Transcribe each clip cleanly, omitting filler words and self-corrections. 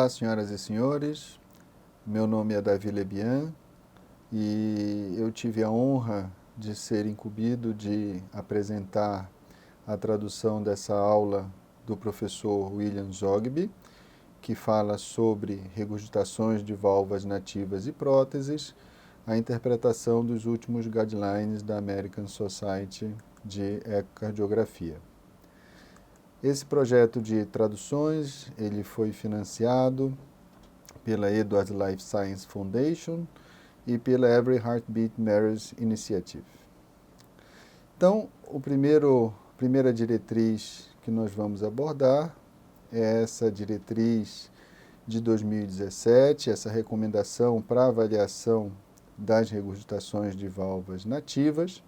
Olá, senhoras e senhores. Meu nome é Davi Lebian e eu tive a honra de ser incumbido de apresentar a tradução dessa aula do professor William Zogby, que fala sobre regurgitações de válvulas nativas e próteses, a interpretação dos últimos guidelines da American Society de Ecocardiografia. Esse projeto de traduções ele foi financiado pela Edwards Life Science Foundation e pela Every Heartbeat Matters Initiative. Então, primeira diretriz que nós vamos abordar é essa diretriz de 2017, essa recomendação para avaliação das regurgitações de válvulas nativas.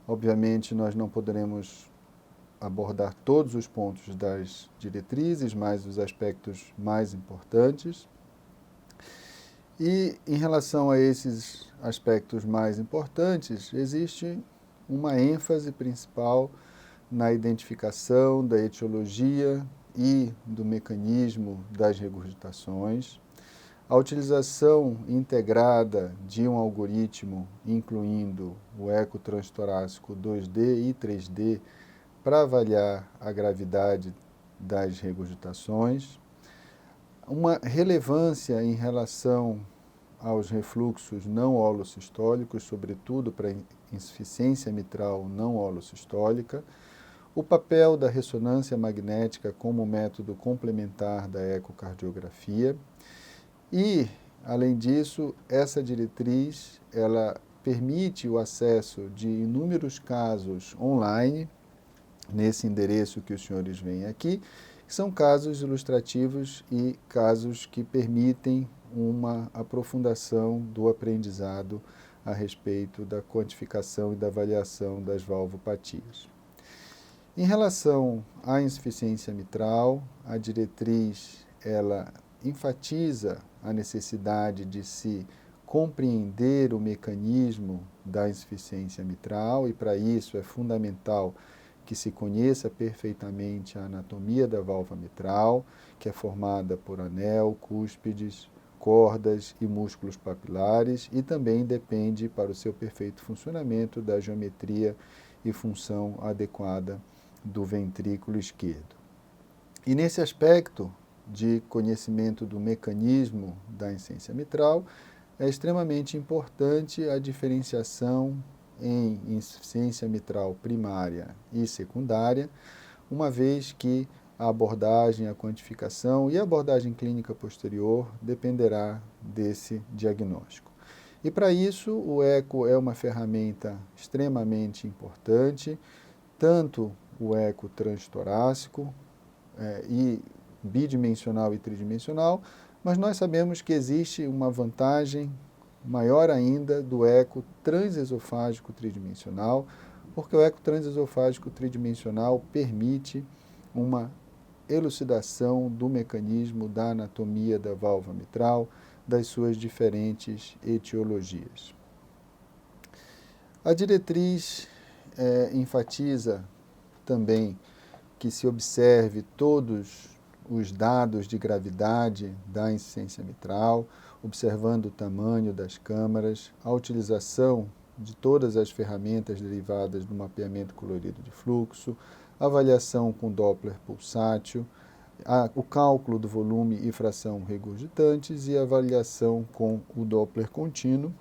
Obviamente, nós não poderemos abordar todos os pontos das diretrizes, mas os aspectos mais importantes. E, em relação a esses aspectos mais importantes, existe uma ênfase principal na identificação da etiologia e do mecanismo das regurgitações, a utilização integrada de um algoritmo, incluindo o eco transtorácico 2D e 3D, para avaliar a gravidade das regurgitações, uma relevância em relação aos refluxos não holossistólicos, sobretudo para insuficiência mitral não holossistólica, o papel da ressonância magnética como método complementar da ecocardiografia e, além disso, essa diretriz ela permite o acesso de inúmeros casos online, nesse endereço que os senhores veem aqui, que são casos ilustrativos e casos que permitem uma aprofundação do aprendizado a respeito da quantificação e da avaliação das valvopatias. Em relação à insuficiência mitral, a diretriz ela enfatiza a necessidade de se compreender o mecanismo da insuficiência mitral e para isso é fundamental que se conheça perfeitamente a anatomia da válvula mitral, que é formada por anel, cúspides, cordas e músculos papilares e também depende para o seu perfeito funcionamento da geometria e função adequada do ventrículo esquerdo. E nesse aspecto de conhecimento do mecanismo da insuficiência mitral, é extremamente importante a diferenciação em insuficiência mitral primária e secundária, uma vez que a abordagem, a quantificação e a abordagem clínica posterior dependerá desse diagnóstico. E para isso, o eco é uma ferramenta extremamente importante, tanto o eco transtorácico e bidimensional e tridimensional, mas nós sabemos que existe uma vantagem maior ainda do eco transesofágico tridimensional, porque o eco transesofágico tridimensional permite uma elucidação do mecanismo da anatomia da válvula mitral, das suas diferentes etiologias. A diretriz enfatiza também que se observe todos os dados de gravidade da insuficiência mitral, observando o tamanho das câmaras, a utilização de todas as ferramentas derivadas do mapeamento colorido de fluxo, avaliação com Doppler pulsátil, o cálculo do volume e fração regurgitantes e avaliação com o Doppler contínuo,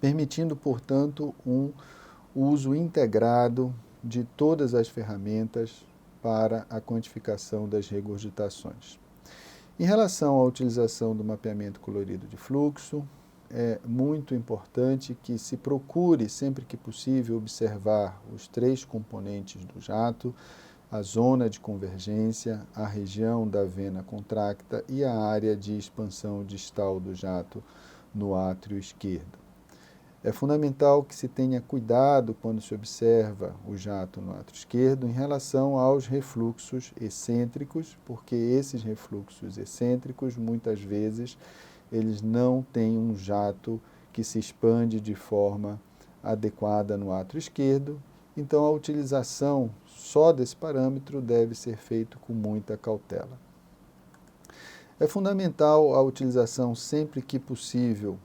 permitindo, portanto, um uso integrado de todas as ferramentas para a quantificação das regurgitações. Em relação à utilização do mapeamento colorido de fluxo, é muito importante que se procure, sempre que possível, observar os três componentes do jato, a zona de convergência, a região da vena contracta e a área de expansão distal do jato no átrio esquerdo. É fundamental que se tenha cuidado quando se observa o jato no átrio esquerdo em relação aos refluxos excêntricos, porque esses refluxos excêntricos, muitas vezes, eles não têm um jato que se expande de forma adequada no átrio esquerdo, então a utilização só desse parâmetro deve ser feita com muita cautela. É fundamental a utilização sempre que possível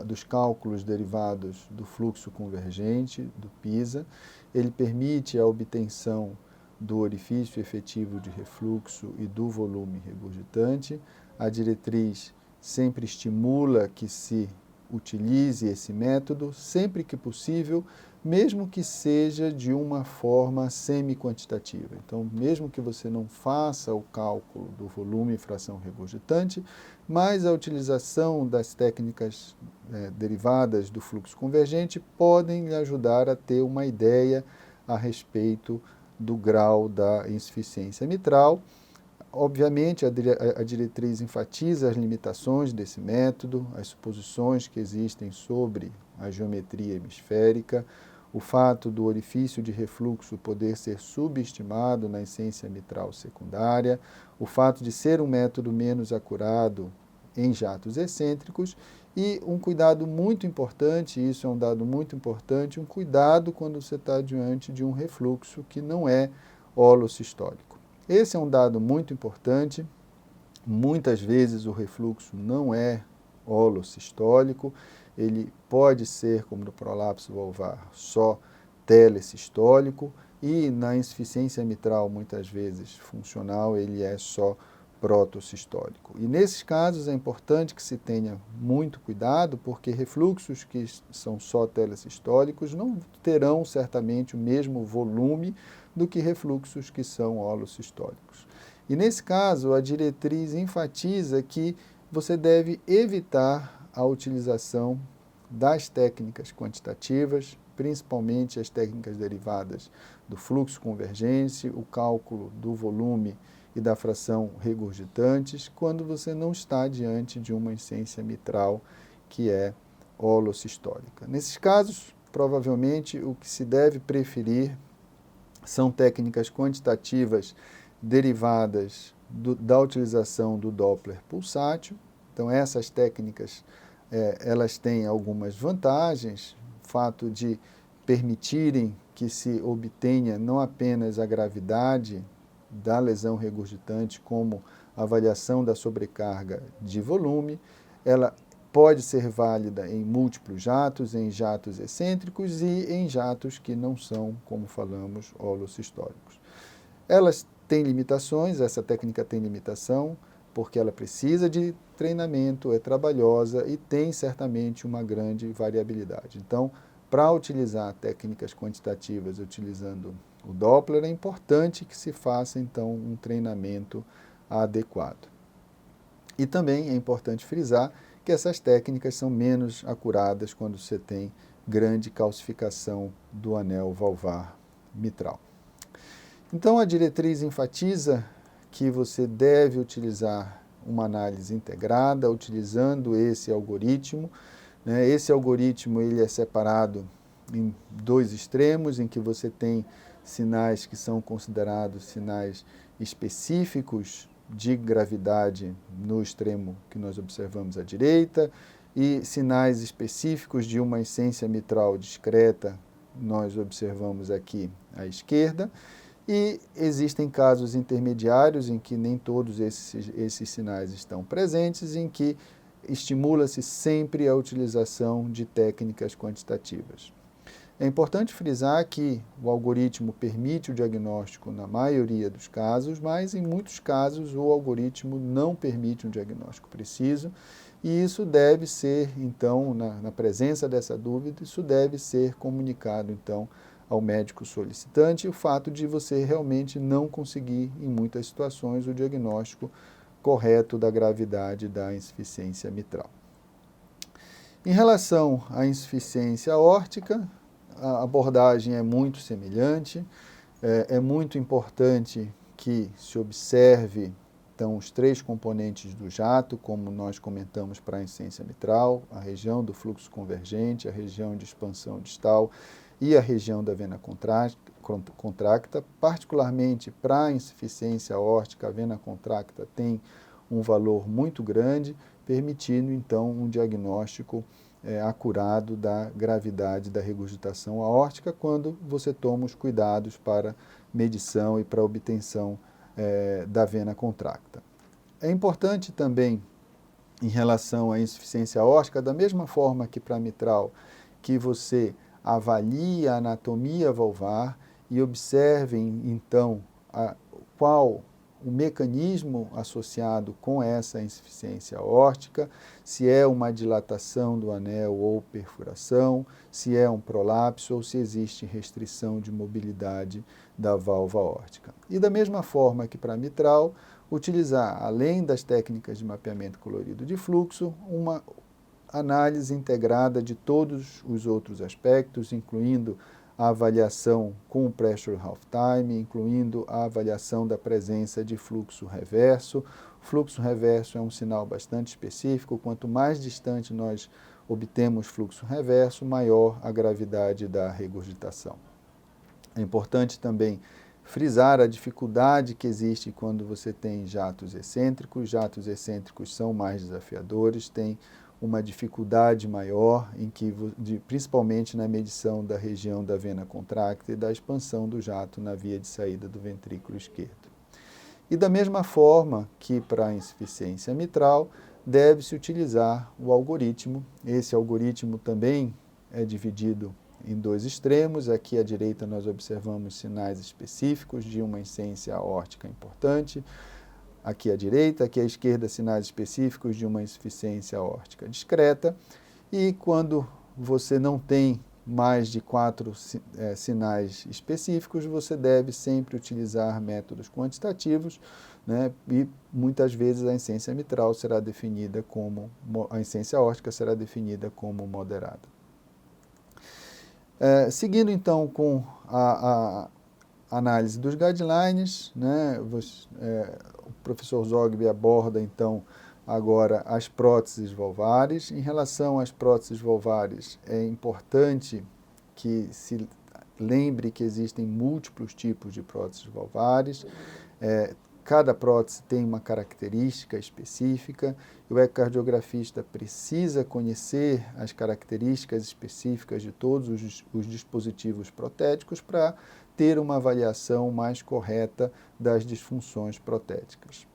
dos cálculos derivados do fluxo convergente, do PISA. Ele permite a obtenção do orifício efetivo de refluxo e do volume regurgitante. A diretriz sempre estimula que se utilize esse método sempre que possível, mesmo que seja de uma forma semi-quantitativa. Então, mesmo que você não faça o cálculo do volume e fração regurgitante, mas a utilização das técnicas derivadas do fluxo convergente podem lhe ajudar a ter uma ideia a respeito do grau da insuficiência mitral. Obviamente, a diretriz enfatiza as limitações desse método, as suposições que existem sobre a geometria hemisférica, o fato do orifício de refluxo poder ser subestimado na insuficiência mitral secundária, o fato de ser um método menos acurado em jatos excêntricos e um cuidado muito importante, isso é um dado muito importante, um cuidado quando você está diante de um refluxo que não é holossistólico. Esse é um dado muito importante. Muitas vezes o refluxo não é holossistólico, ele pode ser, como no prolapso valvar, só telesistólico e na insuficiência mitral, muitas vezes funcional, ele é só protossistólico. E nesses casos é importante que se tenha muito cuidado, porque refluxos que são só telesistólicos não terão certamente o mesmo volume do que refluxos que são holossistólicos. E nesse caso, a diretriz enfatiza que você deve evitar a utilização das técnicas quantitativas, principalmente as técnicas derivadas do fluxo convergente, o cálculo do volume e da fração regurgitantes, quando você não está diante de uma insuficiência mitral que é holossistólica. Nesses casos, provavelmente, o que se deve preferir são técnicas quantitativas derivadas da utilização do Doppler pulsátil. Então, essas técnicas elas têm algumas vantagens, o fato de permitirem que se obtenha não apenas a gravidade da lesão regurgitante, como a avaliação da sobrecarga de volume, ela pode ser válida em múltiplos jatos, em jatos excêntricos e em jatos que não são, como falamos, holossistóricos. Elas têm limitações, essa técnica tem limitação, porque ela precisa de treinamento, é trabalhosa e tem certamente uma grande variabilidade. Então, para utilizar técnicas quantitativas utilizando o Doppler, é importante que se faça, então, um treinamento adequado. E também é importante frisar que essas técnicas são menos acuradas quando você tem grande calcificação do anel valvar mitral. Então, a diretriz enfatiza que você deve utilizar uma análise integrada, utilizando esse algoritmo. Esse algoritmo ele é separado em dois extremos, em que você tem sinais que são considerados sinais específicos de gravidade no extremo que nós observamos à direita e sinais específicos de uma insuficiência mitral discreta nós observamos aqui à esquerda. E existem casos intermediários em que nem todos esses sinais estão presentes, em que estimula-se sempre a utilização de técnicas quantitativas. É importante frisar que o algoritmo permite o diagnóstico na maioria dos casos, mas em muitos casos o algoritmo não permite um diagnóstico preciso, e isso deve ser, então, na presença dessa dúvida, isso deve ser comunicado, então, ao médico solicitante, o fato de você realmente não conseguir, em muitas situações, o diagnóstico correto da gravidade da insuficiência mitral. Em relação à insuficiência aórtica, a abordagem é muito semelhante, é muito importante que se observe, então, os três componentes do jato, como nós comentamos para a insuficiência mitral, a região do fluxo convergente, a região de expansão distal e a região da vena contracta. Particularmente para a insuficiência aórtica, a vena contracta tem um valor muito grande, permitindo, então, um diagnóstico acurado da gravidade da regurgitação aórtica quando você toma os cuidados para medição e para obtenção da vena contracta. É importante também, em relação à insuficiência aórtica, da mesma forma que para a mitral, que você avalie a anatomia valvar e observem, então, qual o mecanismo associado com essa insuficiência aórtica, se é uma dilatação do anel ou perfuração, se é um prolapso ou se existe restrição de mobilidade da válvula aórtica. E da mesma forma que para a mitral, utilizar, além das técnicas de mapeamento colorido de fluxo, uma análise integrada de todos os outros aspectos, incluindo a avaliação com o pressure half time, incluindo a avaliação da presença de fluxo reverso. O fluxo reverso é um sinal bastante específico, quanto mais distante nós obtemos fluxo reverso, maior a gravidade da regurgitação. É importante também frisar a dificuldade que existe quando você tem jatos excêntricos. Jatos excêntricos são mais desafiadores, têm uma dificuldade maior, principalmente na medição da região da vena contracta e da expansão do jato na via de saída do ventrículo esquerdo. E da mesma forma que para a insuficiência mitral, deve-se utilizar o algoritmo. Esse algoritmo também é dividido em dois extremos. Aqui à direita nós observamos sinais específicos de uma insuficiência aórtica importante. Aqui à direita, aqui à esquerda, sinais específicos de uma insuficiência aórtica discreta. E quando você não tem mais de 4 sinais específicos, você deve sempre utilizar métodos quantitativos, né? E muitas vezes a insuficiência mitral será definida como, a insuficiência aórtica será definida como moderada. Seguindo então com a análise dos guidelines, né? O professor Zogby aborda então agora as próteses valvares. Em relação às próteses valvares, é importante que se lembre que existem múltiplos tipos de próteses valvares. Cada prótese tem uma característica específica e o ecocardiografista precisa conhecer as características específicas de todos os dispositivos protéticos para ter uma avaliação mais correta das disfunções protéticas.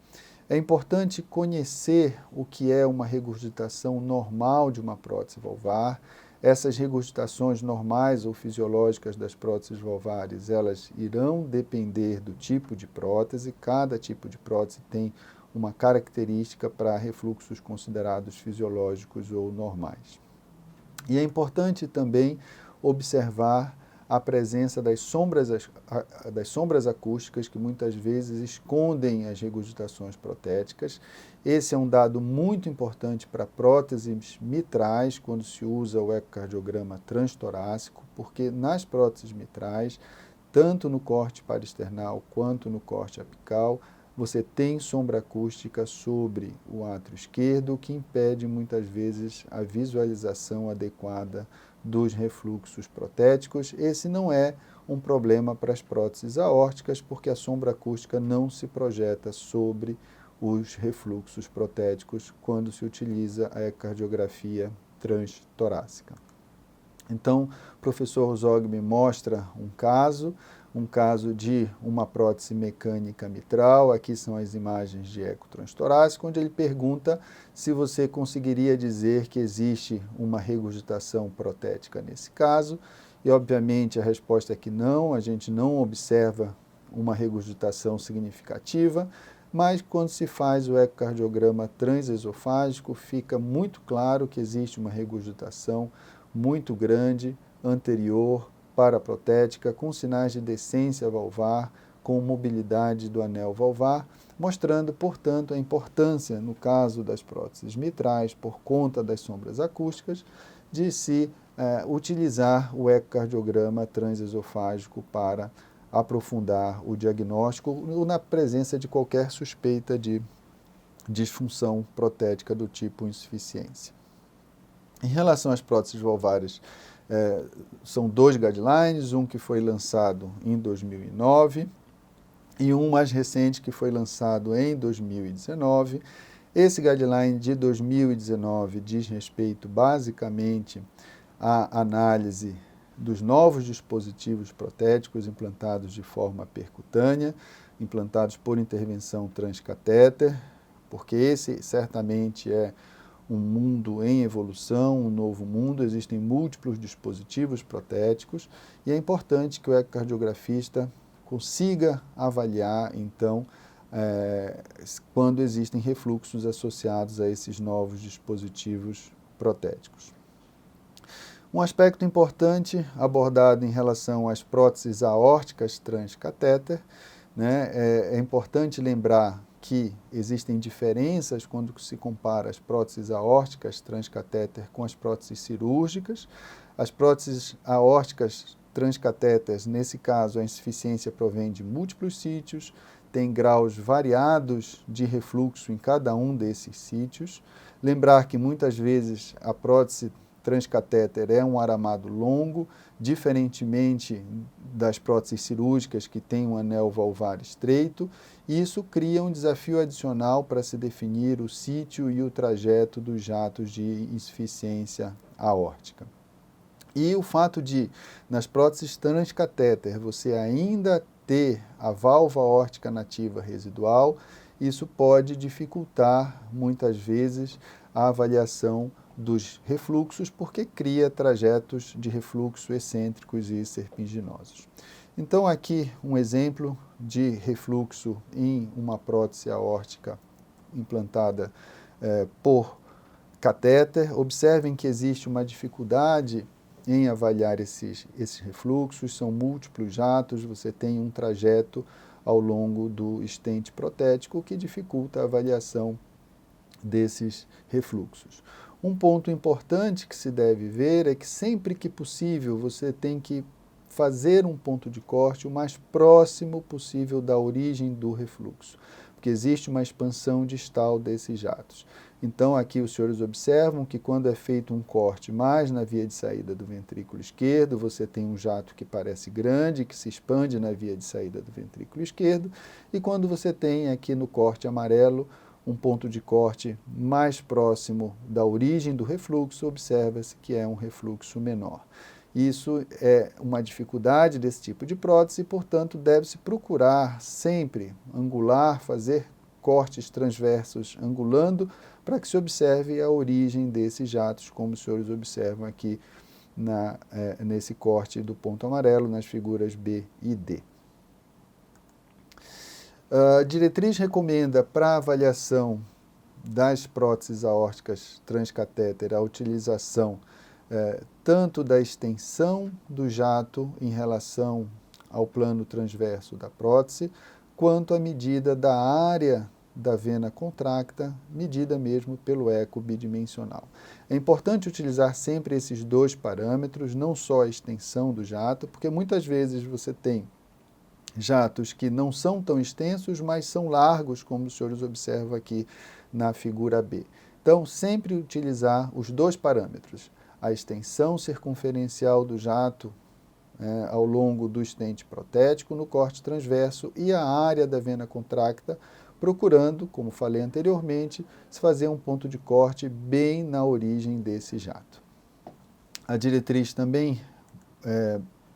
É importante conhecer o que é uma regurgitação normal de uma prótese valvar. Essas regurgitações normais ou fisiológicas das próteses valvares, elas irão depender do tipo de prótese. Cada tipo de prótese tem uma característica para refluxos considerados fisiológicos ou normais. E é importante também observar a presença das sombras acústicas, que muitas vezes escondem as regurgitações protéticas. Esse é um dado muito importante para próteses mitrais, quando se usa o ecocardiograma transtorácico, porque nas próteses mitrais, tanto no corte parasternal quanto no corte apical, você tem sombra acústica sobre o átrio esquerdo, o que impede muitas vezes a visualização adequada dos refluxos protéticos. Esse não é um problema para as próteses aórticas, porque a sombra acústica não se projeta sobre os refluxos protéticos quando se utiliza a ecocardiografia transtorácica. Então, o professor Zogby mostra um caso de uma prótese mecânica mitral. Aqui são as imagens de eco transtorácico, onde ele pergunta se você conseguiria dizer que existe uma regurgitação protética nesse caso. E, obviamente, a resposta é que não, a gente não observa uma regurgitação significativa, mas quando se faz o ecocardiograma transesofágico, fica muito claro que existe uma regurgitação muito grande, anterior, paraprotética, com sinais de descência valvar, com mobilidade do anel valvar, mostrando, portanto, a importância, no caso das próteses mitrais, por conta das sombras acústicas, de se utilizar o ecocardiograma transesofágico para aprofundar o diagnóstico ou na presença de qualquer suspeita de disfunção protética do tipo insuficiência. Em relação às próteses valvares, são 2 guidelines, um que foi lançado em 2009 e um mais recente que foi lançado em 2019. Esse guideline de 2019 diz respeito basicamente à análise dos novos dispositivos protéticos implantados de forma percutânea, implantados por intervenção transcatéter, porque esse certamente é um mundo em evolução, um novo mundo, existem múltiplos dispositivos protéticos e é importante que o ecocardiografista consiga avaliar, então, quando existem refluxos associados a esses novos dispositivos protéticos. Um aspecto importante abordado em relação às próteses aórticas transcatéter, né, é importante lembrar que existem diferenças quando se compara as próteses aórticas transcatéter com as próteses cirúrgicas. As próteses aórticas transcatéteres, nesse caso, a insuficiência provém de múltiplos sítios, tem graus variados de refluxo em cada um desses sítios. Lembrar que muitas vezes a prótese transcatéter é um aramado longo, diferentemente das próteses cirúrgicas que têm um anel valvar estreito, e isso cria um desafio adicional para se definir o sítio e o trajeto dos jatos de insuficiência aórtica. E o fato de, nas próteses transcatéter, você ainda ter a válvula aórtica nativa residual, isso pode dificultar, muitas vezes, a avaliação dos refluxos, porque cria trajetos de refluxo excêntricos e serpinginosos. Então, aqui um exemplo de refluxo em uma prótese aórtica implantada por catéter. Observem que existe uma dificuldade em avaliar esses refluxos, são múltiplos jatos, você tem um trajeto ao longo do estente protético, o que dificulta a avaliação desses refluxos. Um ponto importante que se deve ver é que sempre que possível você tem que fazer um ponto de corte o mais próximo possível da origem do refluxo, porque existe uma expansão distal desses jatos. Então aqui os senhores observam que quando é feito um corte mais na via de saída do ventrículo esquerdo, você tem um jato que parece grande, que se expande na via de saída do ventrículo esquerdo, e quando você tem aqui no corte amarelo um ponto de corte mais próximo da origem do refluxo, observa-se que é um refluxo menor. Isso é uma dificuldade desse tipo de prótese e, portanto, deve-se procurar sempre angular, fazer cortes transversos angulando, para que se observe a origem desses jatos, como os senhores observam aqui nesse corte do ponto amarelo, nas figuras B e D. A diretriz recomenda para avaliação das próteses aórticas transcatéter a utilização tanto da extensão do jato em relação ao plano transverso da prótese, quanto a medida da área da vena contracta, medida mesmo pelo eco bidimensional. É importante utilizar sempre esses dois parâmetros, não só a extensão do jato, porque muitas vezes você tem jatos que não são tão extensos, mas são largos, como os senhores observam aqui na figura B. Então, sempre utilizar os dois parâmetros, a extensão circunferencial do jato ao longo do estente protético no corte transverso e a área da vena contracta, procurando, como falei anteriormente, se fazer um ponto de corte bem na origem desse jato. A diretriz também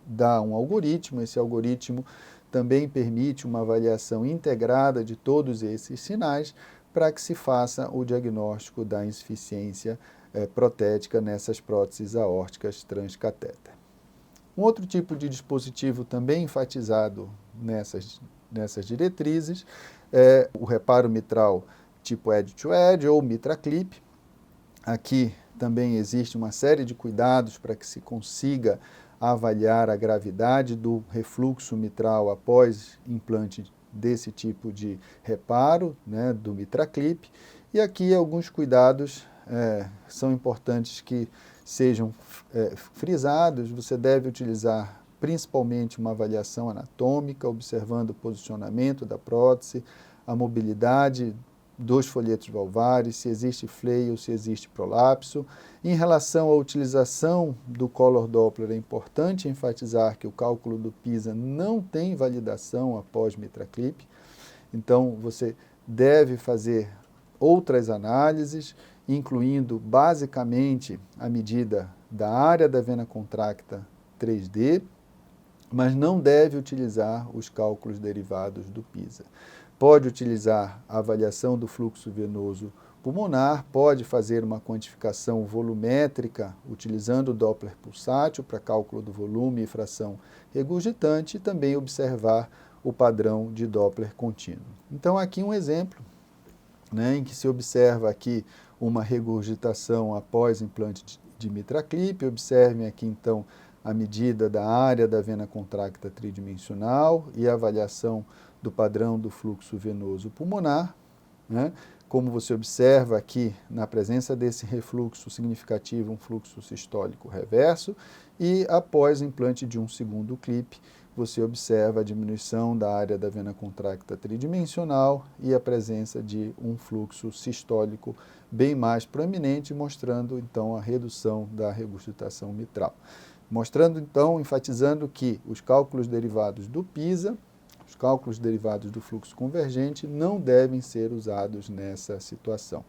dá um algoritmo, esse algoritmo também permite uma avaliação integrada de todos esses sinais para que se faça o diagnóstico da insuficiência protética nessas próteses aórticas transcatéter. Um outro tipo de dispositivo também enfatizado nessas diretrizes é o reparo mitral tipo edge-to-edge ou mitra clip. Aqui também existe uma série de cuidados para que se consiga avaliar a gravidade do refluxo mitral após implante desse tipo de reparo, do mitra clip. E aqui alguns cuidados são importantes que sejam frisados. Você deve utilizar principalmente uma avaliação anatômica, observando o posicionamento da prótese, a mobilidade dos folhetos valvares, se existe fleio, se existe prolapso. Em relação à utilização do Color Doppler, é importante enfatizar que o cálculo do PISA não tem validação após mitra clip, então você deve fazer outras análises, incluindo basicamente a medida da área da vena contracta 3D. mas não deve utilizar os cálculos derivados do PISA. Pode utilizar a avaliação do fluxo venoso pulmonar, pode fazer uma quantificação volumétrica utilizando o Doppler pulsátil para cálculo do volume e fração regurgitante e também observar o padrão de Doppler contínuo. Então aqui um exemplo, né, em que se observa aqui uma regurgitação após implante de mitraclip. Observem aqui então a medida da área da vena contracta tridimensional e a avaliação do padrão do fluxo venoso pulmonar, né? Como você observa aqui, na presença desse refluxo significativo, um fluxo sistólico reverso, e após o implante de um segundo clipe, você observa a diminuição da área da vena contracta tridimensional e a presença de um fluxo sistólico bem mais proeminente, mostrando então a redução da regurgitação mitral. Mostrando então, enfatizando que os cálculos derivados do PISA, os cálculos derivados do fluxo convergente não devem ser usados nessa situação.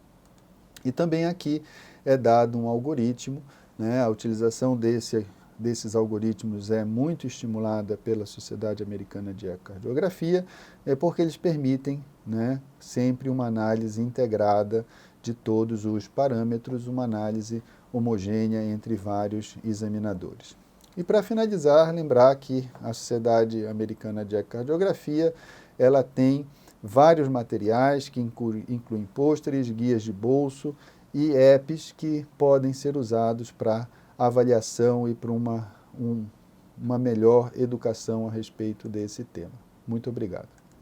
E também aqui é dado um algoritmo, né? A utilização desses algoritmos é muito estimulada pela Sociedade Americana de Ecocardiografia, porque eles permitem, né, sempre uma análise integrada de todos os parâmetros, uma análise homogênea entre vários examinadores. E para finalizar, lembrar que a Sociedade Americana de Ecocardiografia, ela tem vários materiais que incluem pôsteres, guias de bolso e apps que podem ser usados para avaliação e para uma melhor educação a respeito desse tema. Muito obrigado.